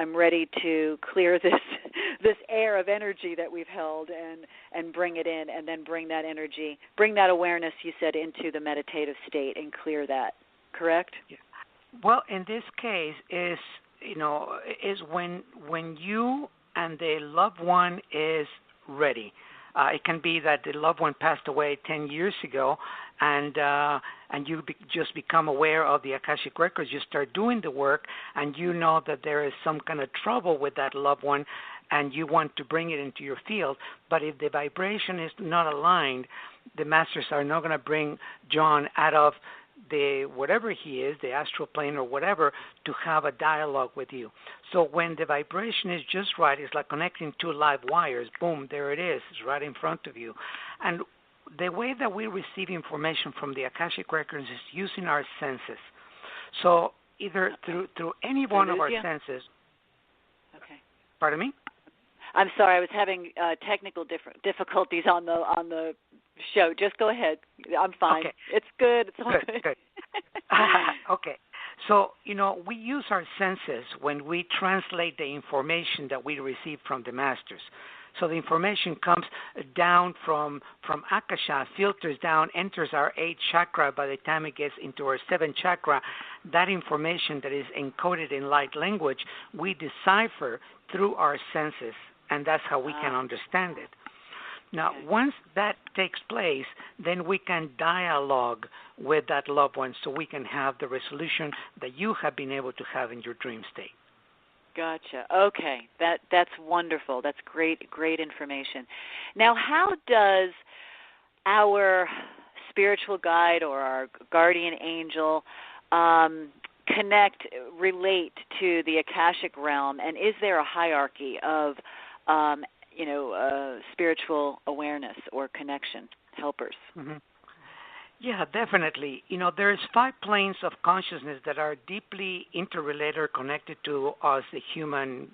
I'm ready to clear this air of energy that we've held and bring it in, and then bring that energy, bring that awareness, you said, into the meditative state and clear that. Correct? Yeah. Well, in this case is when you and the loved one is ready. It can be that the loved one passed away 10 years ago, and you just become aware of the Akashic records. You start doing the work, and you know that there is some kind of trouble with that loved one, and you want to bring it into your field. But if the vibration is not aligned, the masters are not going to bring John out of the whatever he is, the astral plane or whatever, to have a dialogue with you. So when the vibration is just right, it's like connecting two live wires. Boom, there it is. It's right in front of you. And the way that we receive information from the Akashic records is using our senses. So either through any one of our senses. Okay. Pardon me? I'm sorry, I was having technical difficulties on the show. Just go ahead. I'm fine. Okay. It's good. It's all good. Okay. So, we use our senses when we translate the information that we receive from the masters. So the information comes down from Akasha, filters down, enters our 8th chakra. By the time it gets into our 7th chakra, that information that is encoded in light language, we decipher through our senses, and that's how we can understand it. Now, once that takes place, then we can dialogue with that loved one so we can have the resolution that you have been able to have in your dream state. Gotcha. Okay. That's wonderful. That's great information. Now, how does our spiritual guide or our guardian angel relate to the Akashic realm, and is there a hierarchy of spiritual awareness or connection, helpers? Mm-hmm. Yeah, definitely. There's 5 planes of consciousness that are deeply interrelated or connected to us, the human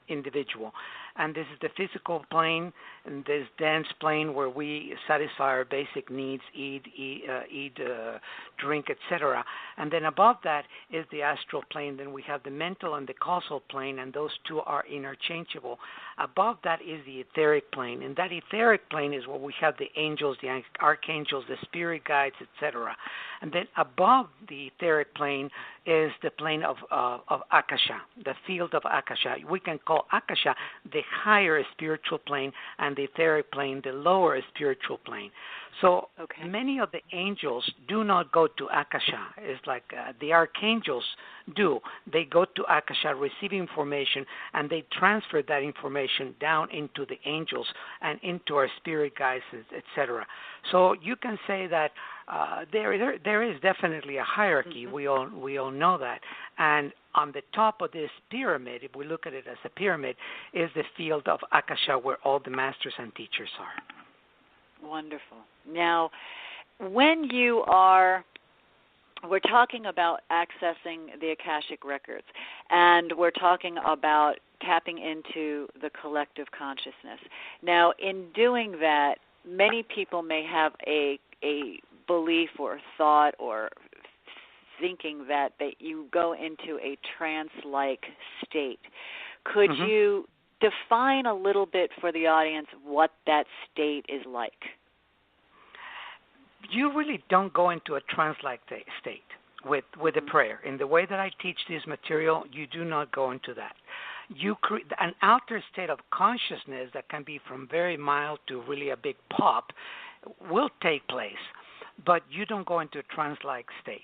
individual. And this is the physical plane, and this dense plane where we satisfy our basic needs, eat, drink, etc. And then above that is the astral plane. Then we have the mental and the causal plane, and those two are interchangeable. Above that is the etheric plane, and that etheric plane is where we have the angels, the archangels, the spirit guides, etc. And then above the etheric plane is the plane of Akasha, the field of Akasha. We can call Akasha the higher spiritual plane, and the etheric plane the lower spiritual plane. So many of the angels do not go to Akasha. It's like the archangels do. They go to Akasha, receive information, and they transfer that information down into the angels and into our spirit guides, etc. So you can say that there is definitely a hierarchy. Mm-hmm. We all know that. And on the top of this pyramid, if we look at it as a pyramid, is the field of Akasha where all the masters and teachers are. Wonderful. Now, when we're talking about accessing the Akashic records, and we're talking about tapping into the collective consciousness. Now, in doing that, many people may have a belief or thought or thinking that you go into a trance-like state. Could mm-hmm. you define a little bit for the audience what that state is like? You really don't go into a trance-like state with a prayer. In the way that I teach this material, you do not go into that. You create an outer state of consciousness that can be from very mild to really a big pop will take place, but you don't go into a trance-like state.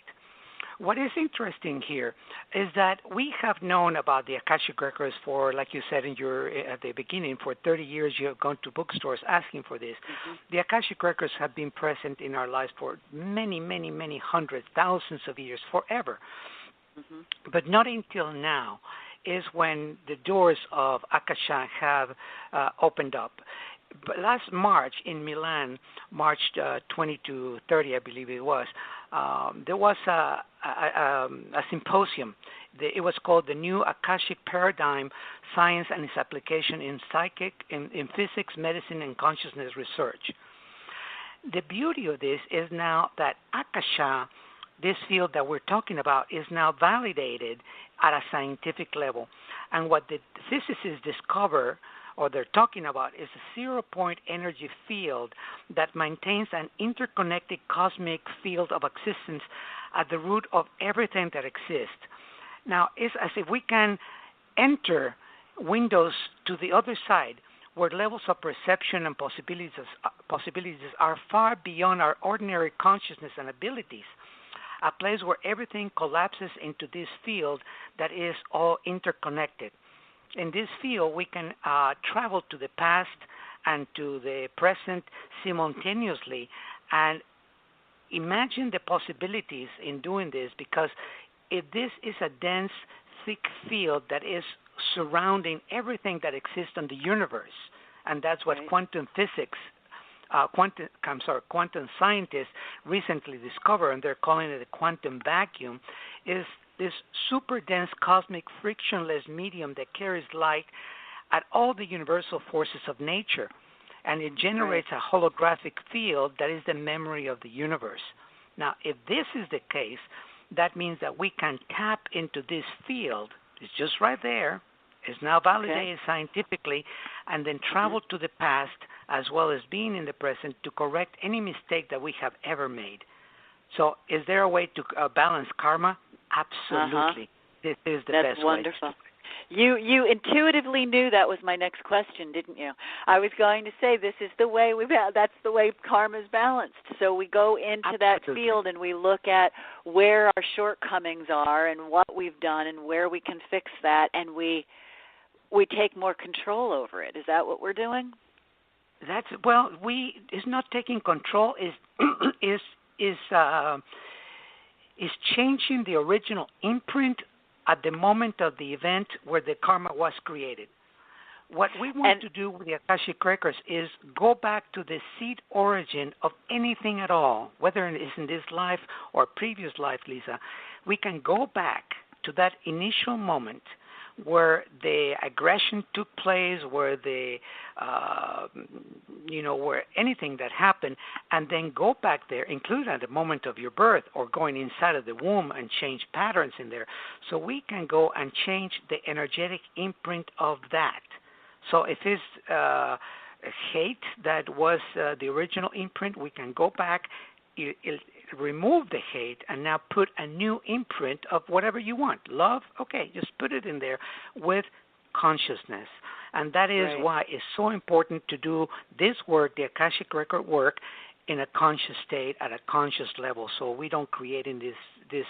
What is interesting here is that we have known about the Akashic records for, like you said at the beginning, for 30 years you have gone to bookstores asking for this. Mm-hmm. The Akashic records have been present in our lives for many, many, many hundreds, thousands of years, forever. Mm-hmm. But not until now is when the doors of Akasha have opened up. But last March in Milan, March 20 to 30, I believe it was, there was a symposium. It was called the New Akashic Paradigm, Science and its Application in in Physics, Medicine, and Consciousness Research. The beauty of this is now that Akasha, this field that we're talking about, is now validated at a scientific level. And what the physicists discover, or they're talking about, is a 0-point energy field that maintains an interconnected cosmic field of existence at the root of everything that exists. Now, it's as if we can enter windows to the other side where levels of perception and possibilities are far beyond our ordinary consciousness and abilities, a place where everything collapses into this field that is all interconnected. In this field, we can travel to the past and to the present simultaneously, and imagine the possibilities in doing this, because if this is a dense, thick field that is surrounding everything that exists in the universe, and that's what quantum physics, quantum scientists recently discovered, and they're calling it a quantum vacuum, is this super dense cosmic frictionless medium that carries light at all the universal forces of nature, and it generates a holographic field that is the memory of the universe. Now, if this is the case, that means that we can tap into this field. It's just right there. It's now validated scientifically, and then travel to the past as well as being in the present to correct any mistake that we have ever made. So is there a way to balance karma? Absolutely. This is the best way. That's wonderful. You intuitively knew that was my next question, didn't you? I was going to say this is the way that's the way karma is balanced. So we go into that field and we look at where our shortcomings are and what we've done and where we can fix that, and we take more control over it. Is that what we're doing? It's not taking control. Is changing the original imprint at the moment of the event where the karma was created. What we want to do with the Akashic Records is go back to the seed origin of anything at all, whether it is in this life or previous life, Lisa. We can go back to that initial moment where the aggression took place, where where anything that happened, and then go back there, including at the moment of your birth or going inside of the womb and change patterns in there. So we can go and change the energetic imprint of that. So if it's hate that was the original imprint, we can go back, remove the hate, and now put a new imprint of whatever you want. Love, okay, just put it in there with consciousness. And that is why it's so important to do this work, the Akashic Record work, in a conscious state, at a conscious level, so we don't create in this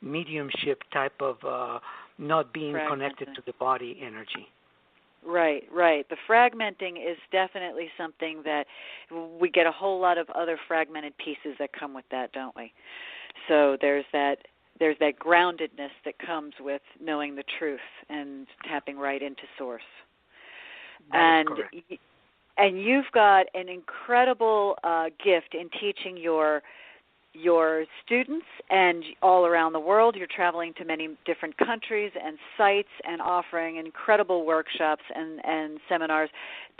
mediumship type of not being connected to the body energy. Right. The fragmenting is definitely something that we get a whole lot of other fragmented pieces that come with that, don't we? So there's that groundedness that comes with knowing the truth and tapping right into source. That is correct. And you've got an incredible gift in teaching your students and all around the world. You're traveling to many different countries and sites and offering incredible workshops and seminars.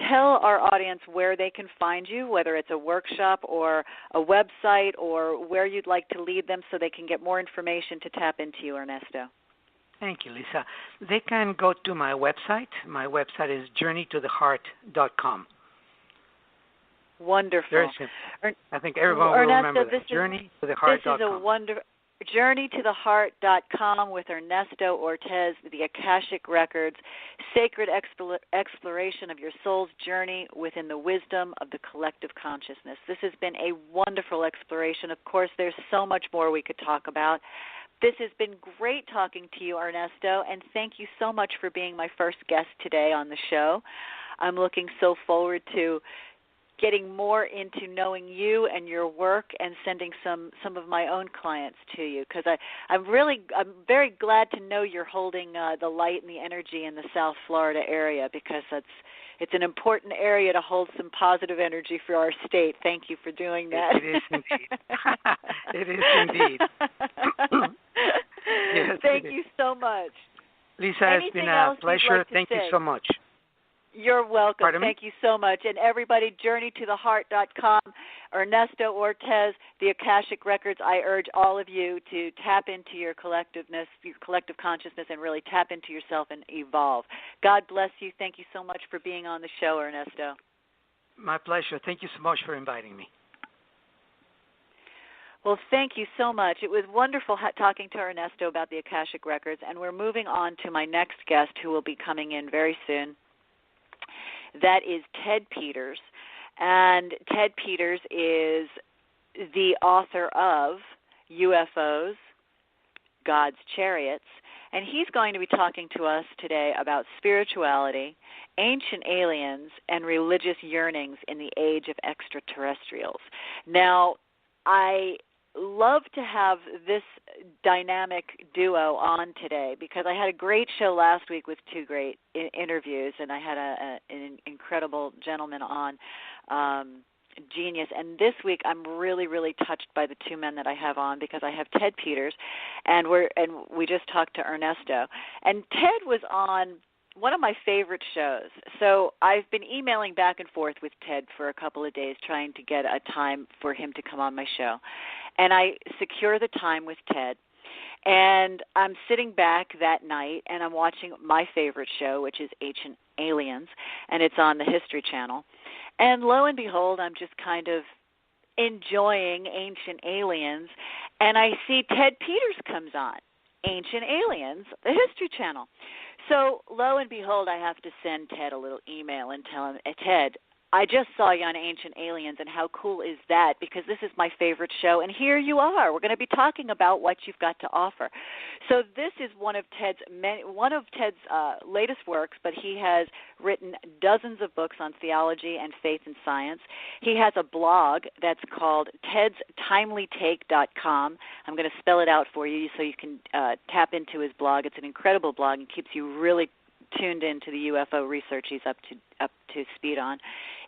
Tell our audience where they can find you, whether it's a workshop or a website, or where you'd like to lead them so they can get more information to tap into you, Ernesto. Thank you, Lisa. They can go to my website. My website is journeytotheheart.com. Wonderful. Very simple. I think everyone will remember that. JourneyToTheHeart.com. This is a wonderful JourneyToTheHeart.com with Ernesto Ortiz, the Akashic Records, sacred exploration of your soul's journey within the wisdom of the collective consciousness. This has been a wonderful exploration. Of course, there's so much more we could talk about. This has been great talking to you, Ernesto, and thank you so much for being my first guest today on the show. I'm looking so forward to getting more into knowing you and your work and sending some of my own clients to you, because I'm very glad to know you're holding the light and the energy in the South Florida area, because it's an important area to hold some positive energy for our state. Thank you for doing that. It is indeed. It is indeed. Yes, thank you so much. Lisa, it's been a pleasure. Thank you so much. You're welcome. Pardon me? Thank you so much. And everybody, JourneyToTheHeart.com. Ernesto Ortez, the Akashic Records, I urge all of you to tap into your collectiveness, your collective consciousness, and really tap into yourself and evolve. God bless you. Thank you so much for being on the show, Ernesto. My pleasure. Thank you so much for inviting me. Well, thank you so much. It was wonderful talking to Ernesto about the Akashic Records, and we're moving on to my next guest who will be coming in very soon. That is Ted Peters. And Ted Peters is the author of UFOs, God's Chariots, and he's going to be talking to us today about spirituality, ancient aliens, and religious yearnings in the age of extraterrestrials. Now, I love to have this dynamic duo on today because I had a great show last week with two great interviews, and I had an incredible gentleman on, genius. And this week I'm really, really touched by the two men that I have on because I have Ted Peters, and we just talked to Ernesto. And Ted was on one of my favorite shows. So I've been emailing back and forth with Ted for a couple of days trying to get a time for him to come on my show. And I secure the time with Ted. And I'm sitting back that night and I'm watching my favorite show, which is Ancient Aliens, and it's on the History Channel. And lo and behold, I'm just kind of enjoying Ancient Aliens, and I see Ted Peters comes on, Ancient Aliens, the History Channel. So lo and behold, I have to send Ted a little email and tell him, Ted, I just saw you on Ancient Aliens, and how cool is that? Because this is my favorite show, and here you are. We're going to be talking about what you've got to offer. So this is one of Ted's latest works, but he has written dozens of books on theology and faith and science. He has a blog that's called TedsTimelyTake.com. I'm going to spell it out for you so you can tap into his blog. It's an incredible blog and keeps you really tuned into the UFO research he's up to speed on.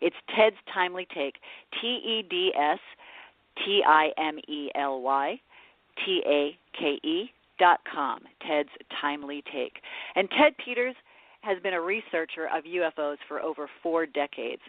It's Ted's Timely Take, TEDSTIMELYTAKE.com, Ted's Timely Take. And Ted Peters has been a researcher of UFOs for over 4 decades.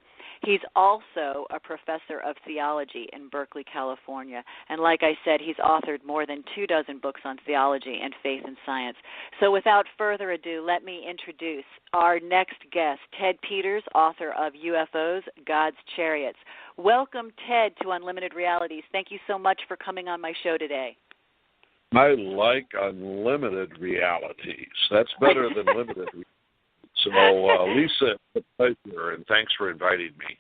He's also a professor of theology in Berkeley, California. And like I said, he's authored more than 24 books on theology and faith and science. So without further ado, let me introduce our next guest, Ted Peters, author of UFOs, God's Chariots. Welcome, Ted, to Unlimited Realities. Thank you so much for coming on my show today. I like unlimited realities. That's better than limited realities. So, Lisa, it's a pleasure, and thanks for inviting me.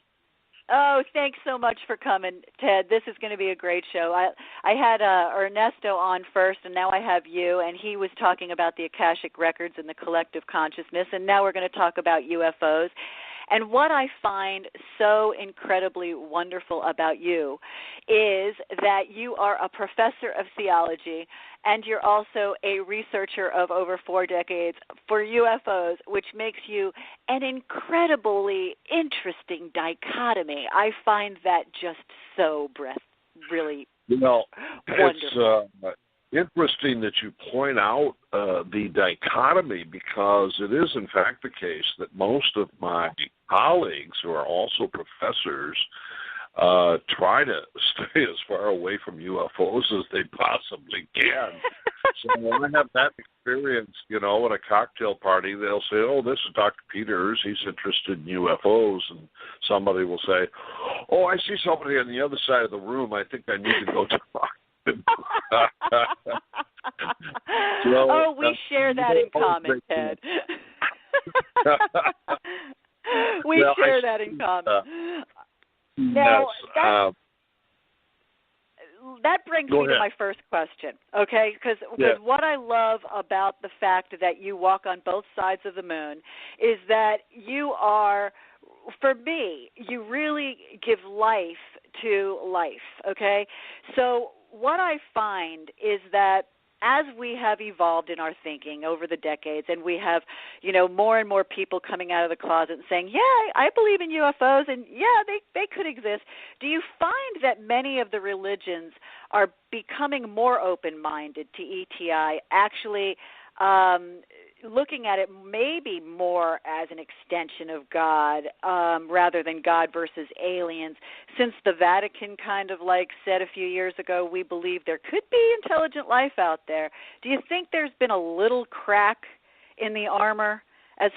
Oh, thanks so much for coming, Ted. This is going to be a great show. I had Ernesto on first, and now I have you, and he was talking about the Akashic Records and the collective consciousness, and now we're going to talk about UFOs. And what I find so incredibly wonderful about you is that you are a professor of theology and you're also a researcher of over 4 decades for UFOs, which makes you an incredibly interesting dichotomy. I find that just so really wonderful. It's interesting that you point out the dichotomy because it is, in fact, the case that most of my colleagues who are also professors try to stay as far away from UFOs as they possibly can. So when I have that experience, at a cocktail party, they'll say, oh, this is Dr. Peters. He's interested in UFOs. And somebody will say, oh, I see somebody on the other side of the room. I think I need to go talk. We share that in common, Ted. We share that in common. Now, that brings me to my first question, okay? Because what I love about the fact that you walk on both sides of the moon is that you are, for me, you really give life to life, okay? So what I find is that as we have evolved in our thinking over the decades and we have, more and more people coming out of the closet and saying, yeah, I believe in UFOs and, yeah, they could exist, do you find that many of the religions are becoming more open-minded to ETI, actually looking at it maybe more as an extension of God rather than God versus aliens, since the Vatican kind of like said a few years ago, we believe there could be intelligent life out there. Do you think there's been a little crack in the armor as